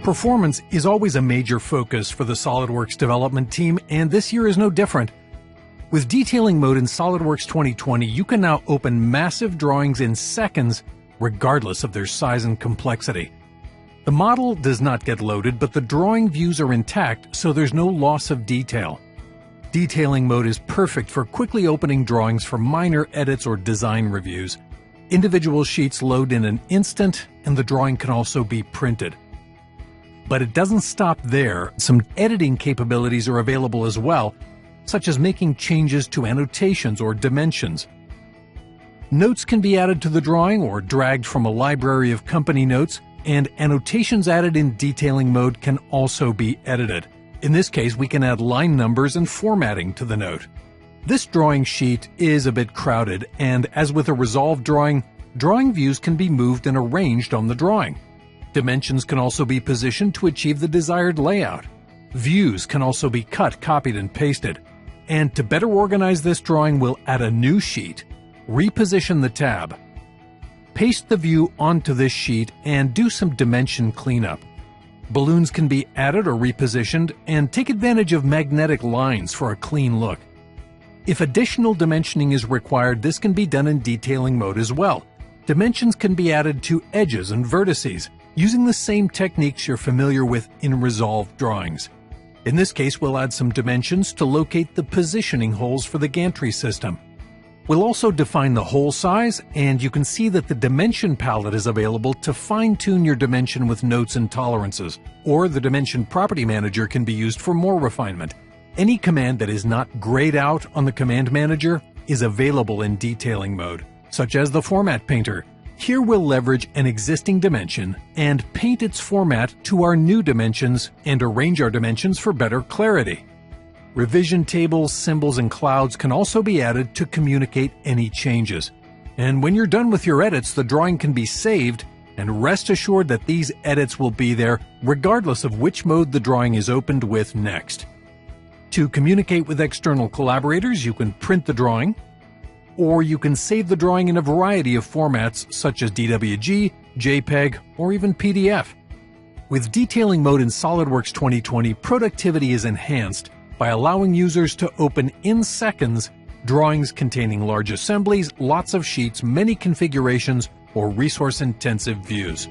Performance is always a major focus for the SOLIDWORKS development team, and this year is no different. With Detailing Mode in SOLIDWORKS 2020, you can now open massive drawings in seconds, regardless of their size and complexity. The model does not get loaded, but the drawing views are intact, so there's no loss of detail. Detailing Mode is perfect for quickly opening drawings for minor edits or design reviews. Individual sheets load in an instant, and the drawing can also be printed. But it doesn't stop there. Some editing capabilities are available as well, such as making changes to annotations or dimensions. Notes can be added to the drawing or dragged from a library of company notes, and annotations added in Detailing Mode can also be edited. In this case, we can add line numbers and formatting to the note. This drawing sheet is a bit crowded, and as with a resolved drawing, drawing views can be moved and arranged on the drawing. Dimensions can also be positioned to achieve the desired layout. Views can also be cut, copied, and pasted. And to better organize this drawing, we'll add a new sheet, reposition the tab, paste the view onto this sheet, and do some dimension cleanup. Balloons can be added or repositioned, and take advantage of magnetic lines for a clean look. If additional dimensioning is required, this can be done in Detailing Mode as well. Dimensions can be added to edges and vertices, using the same techniques you're familiar with in resolved drawings. In this case, we'll add some dimensions to locate the positioning holes for the gantry system. We'll also define the hole size, and you can see that the dimension palette is available to fine-tune your dimension with notes and tolerances, or the Dimension Property Manager can be used for more refinement. Any command that is not grayed out on the Command Manager is available in Detailing Mode, such as the Format Painter. Here we'll leverage an existing dimension and paint its format to our new dimensions and arrange our dimensions for better clarity. Revision tables, symbols, and clouds can also be added to communicate any changes. And when you're done with your edits, the drawing can be saved, and rest assured that these edits will be there regardless of which mode the drawing is opened with next. To communicate with external collaborators, you can print the drawing, or you can save the drawing in a variety of formats such as DWG, JPEG, or even PDF. With Detailing Mode in SOLIDWORKS 2020, productivity is enhanced by allowing users to open in seconds drawings containing large assemblies, lots of sheets, many configurations, or resource-intensive views.